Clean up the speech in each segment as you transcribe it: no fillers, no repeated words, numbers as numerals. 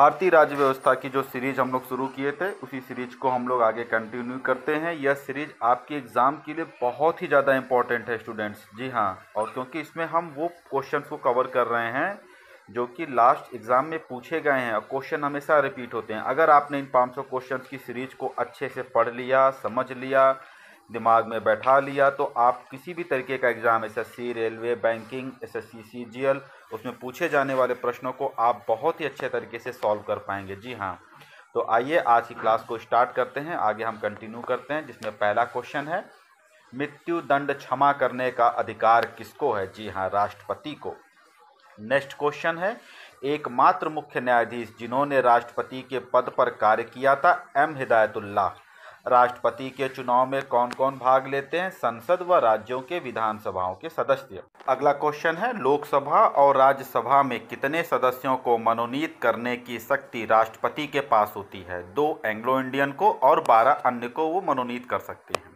भारतीय राज्य व्यवस्था की जो सीरीज हम लोग शुरू किए थे उसी सीरीज को हम लोग आगे कंटिन्यू करते हैं। यह सीरीज आपके एग्ज़ाम के लिए बहुत ही ज़्यादा इम्पोर्टेंट है स्टूडेंट्स, जी हाँ। और क्योंकि इसमें हम वो क्वेश्चंस को कवर कर रहे हैं जो कि लास्ट एग्ज़ाम में पूछे गए हैं और क्वेश्चन हमेशा रिपीट होते हैं। अगर आपने इन 500 क्वेश्चंस की सीरीज को अच्छे से पढ़ लिया, समझ लिया, दिमाग में बैठा लिया तो आप किसी भी तरीके का exam, SSC, railway, banking, SSC CGL, उसमें पूछे जाने वाले प्रश्नों को आप बहुत ही अच्छे तरीके से सॉल्व कर पाएंगे, जी हाँ। तो आइए आज की क्लास को स्टार्ट करते हैं, आगे हम कंटिन्यू करते हैं। जिसमें पहला क्वेश्चन है, मृत्यु दंड क्षमा करने का अधिकार किसको है? जी हाँ, राष्ट्रपति को। नेक्स्ट क्वेश्चन है, एकमात्र मुख्य न्यायाधीश जिन्होंने राष्ट्रपति के पद पर कार्य किया था, एम हिदायतुल्लाह। राष्ट्रपति के चुनाव में कौन कौन भाग लेते हैं? संसद व राज्यों के विधानसभाओं के सदस्य। अगला क्वेश्चन है, लोकसभा और राज्यसभा में कितने सदस्यों को मनोनीत करने की शक्ति राष्ट्रपति के पास होती है? 2 एंग्लो इंडियन को और 12 अन्य को वो मनोनीत कर सकते हैं।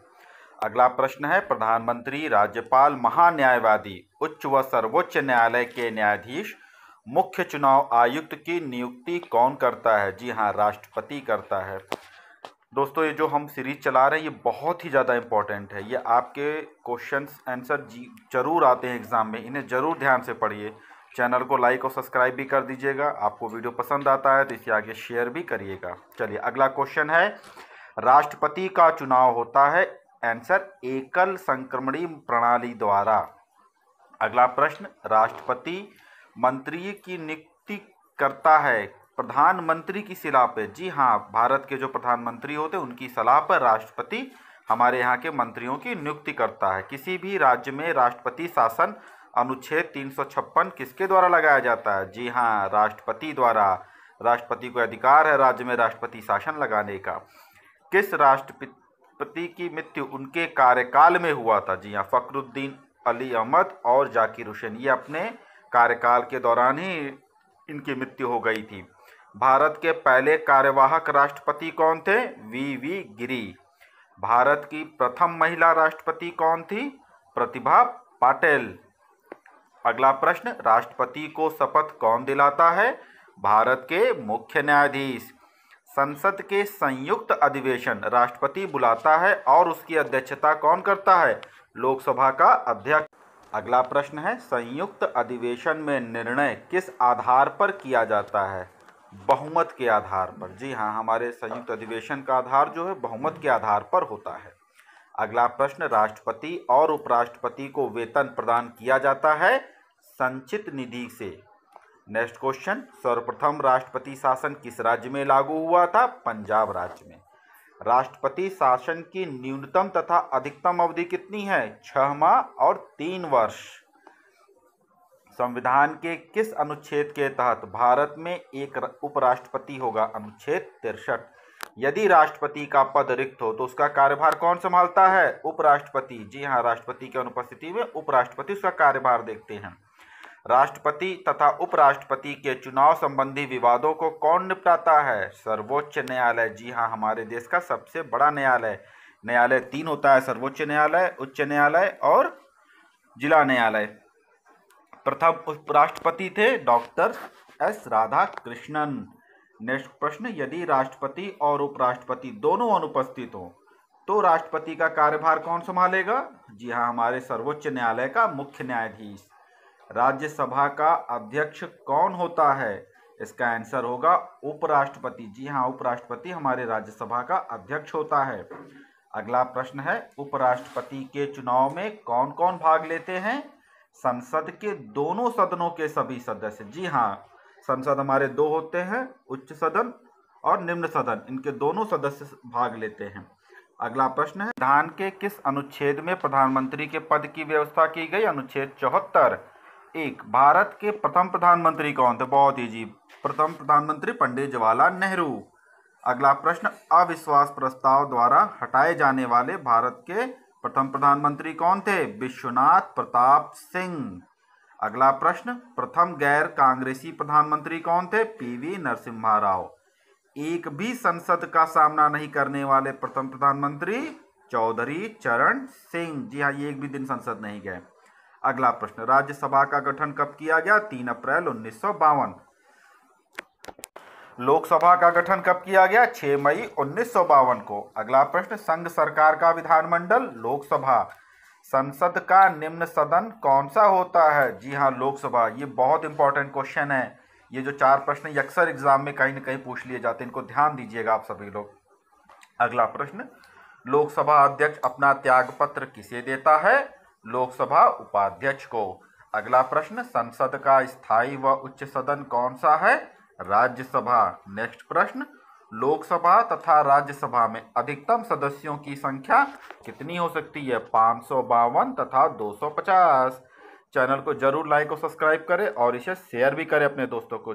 अगला प्रश्न है, प्रधानमंत्री, राज्यपाल, महान्यायवादी, उच्च व सर्वोच्च न्यायालय के न्यायाधीश, मुख्य चुनाव आयुक्त की नियुक्ति कौन करता है? जी हाँ, राष्ट्रपति करता है। दोस्तों, ये जो हम सीरीज चला रहे हैं ये बहुत ही ज़्यादा इंपॉर्टेंट है। ये आपके क्वेश्चंस आंसर जरूर आते हैं एग्ज़ाम में, इन्हें ज़रूर ध्यान से पढ़िए। चैनल को लाइक और सब्सक्राइब भी कर दीजिएगा। आपको वीडियो पसंद आता है तो इसे आगे शेयर भी करिएगा। चलिए, अगला क्वेश्चन है, राष्ट्रपति का चुनाव होता है, आंसर, एकल संक्रमणी प्रणाली द्वारा। अगला प्रश्न, राष्ट्रपति मंत्री की नियुक्ति करता है प्रधानमंत्री की सलाह पे। जी हाँ, भारत के जो प्रधानमंत्री होते हैं उनकी सलाह पर राष्ट्रपति हमारे यहाँ के मंत्रियों की नियुक्ति करता है। किसी भी राज्य में राष्ट्रपति शासन अनुच्छेद 356 किसके द्वारा लगाया जाता है? जी हाँ, राष्ट्रपति द्वारा। राष्ट्रपति को अधिकार है राज्य में राष्ट्रपति शासन लगाने का। किस राष्ट्रपति की मृत्यु उनके कार्यकाल में हुआ था? जी हाँ, फखरुद्दीन अली अहमद और जाकिर हुसैन, ये अपने कार्यकाल के दौरान ही इनकी मृत्यु हो गई थी। भारत के पहले कार्यवाहक राष्ट्रपति कौन थे? वी गिरी। भारत की प्रथम महिला राष्ट्रपति कौन थी? प्रतिभा पाटिल। अगला प्रश्न, राष्ट्रपति को शपथ कौन दिलाता है? भारत के मुख्य न्यायाधीश। संसद के संयुक्त अधिवेशन राष्ट्रपति बुलाता है और उसकी अध्यक्षता कौन करता है? लोकसभा का अध्यक्ष। अगला प्रश्न है, संयुक्त अधिवेशन में निर्णय किस आधार पर किया जाता है? बहुमत के आधार पर। जी हाँ, हमारे संयुक्त अधिवेशन का आधार जो है बहुमत के आधार पर होता है। अगला प्रश्न, राष्ट्रपति और उपराष्ट्रपति को वेतन प्रदान किया जाता है संचित निधि से। नेक्स्ट क्वेश्चन, सर्वप्रथम राष्ट्रपति शासन किस राज्य में लागू हुआ था? पंजाब राज्य में। राष्ट्रपति शासन की न्यूनतम तथा अधिकतम अवधि कितनी है? 6 माह और 3 वर्ष। संविधान के किस अनुच्छेद के तहत भारत में एक उपराष्ट्रपति होगा? अनुच्छेद 63। यदि राष्ट्रपति का पद रिक्त हो तो उसका कार्यभार कौन संभालता है? उपराष्ट्रपति। जी हाँ, राष्ट्रपति की अनुपस्थिति में उपराष्ट्रपति उसका कार्यभार देखते हैं। राष्ट्रपति तथा उपराष्ट्रपति के चुनाव संबंधी विवादों को कौन निपटाता है? सर्वोच्च न्यायालय। जी हाँ, हमारे देश का सबसे बड़ा न्यायालय। न्यायालय 3 होता है, सर्वोच्च न्यायालय, उच्च न्यायालय और जिला न्यायालय। प्रथम उपराष्ट्रपति थे डॉक्टर एस राधाकृष्णन। नेक्स्ट प्रश्न, यदि राष्ट्रपति और उपराष्ट्रपति दोनों अनुपस्थित हों तो राष्ट्रपति का कार्यभार कौन संभालेगा? जी हाँ, हमारे सर्वोच्च न्यायालय का मुख्य न्यायाधीश। राज्यसभा का अध्यक्ष कौन होता है? इसका आंसर होगा उपराष्ट्रपति। जी हाँ, उपराष्ट्रपति हमारे राज्यसभा का अध्यक्ष होता है। अगला प्रश्न है, उपराष्ट्रपति के चुनाव में कौन कौन भाग लेते हैं? संसद के दोनों सदनों के सभी सदस्य। जी हाँ, संसद हमारे 2 होते हैं, उच्च सदन और निम्न सदन, इनके दोनों सदस्य भाग लेते हैं। अगला प्रश्न है, संविधान के किस अनुच्छेद में प्रधानमंत्री के पद की व्यवस्था की गई? अनुच्छेद 74। 1, भारत के प्रथम प्रधानमंत्री कौन थे? बहुत इजी, प्रथम प्रधानमंत्री पंडित जवाहरलाल नेहरू। अगला प्रश्न, अविश्वास प्रस्ताव द्वारा हटाए जाने वाले भारत के प्रथम प्रधानमंत्री कौन थे? विश्वनाथ प्रताप सिंह। अगला प्रश्न, प्रथम गैर कांग्रेसी प्रधानमंत्री कौन थे? पीवी नरसिम्हा राव। एक भी संसद का सामना नहीं करने वाले प्रथम प्रधानमंत्री चौधरी चरण सिंह। जी हाँ, ये एक भी दिन संसद नहीं गए। अगला प्रश्न, राज्यसभा का गठन कब किया गया? 3 अप्रैल 1952। लोकसभा का गठन कब किया गया? 6 मई 1952 को। अगला प्रश्न, संघ सरकार का विधानमंडल लोकसभा। संसद का निम्न सदन कौन सा होता है? जी हाँ, लोकसभा। ये बहुत इंपॉर्टेंट क्वेश्चन है। ये जो 4 प्रश्न ये अक्सर एग्जाम में कहीं ना कहीं पूछ लिए जाते हैं, इनको ध्यान दीजिएगा आप सभी लोग। अगला प्रश्न, लोकसभा अध्यक्ष अपना त्यागपत्र किसे देता है? लोकसभा उपाध्यक्ष को। अगला प्रश्न, संसद का स्थायी व उच्च सदन कौन सा है? राज्यसभा। नेक्स्ट प्रश्न, लोकसभा तथा राज्यसभा में अधिकतम सदस्यों की संख्या कितनी हो सकती है? 552 तथा 250। चैनल को जरूर लाइक और सब्सक्राइब करें और इसे शेयर भी करें अपने दोस्तों को।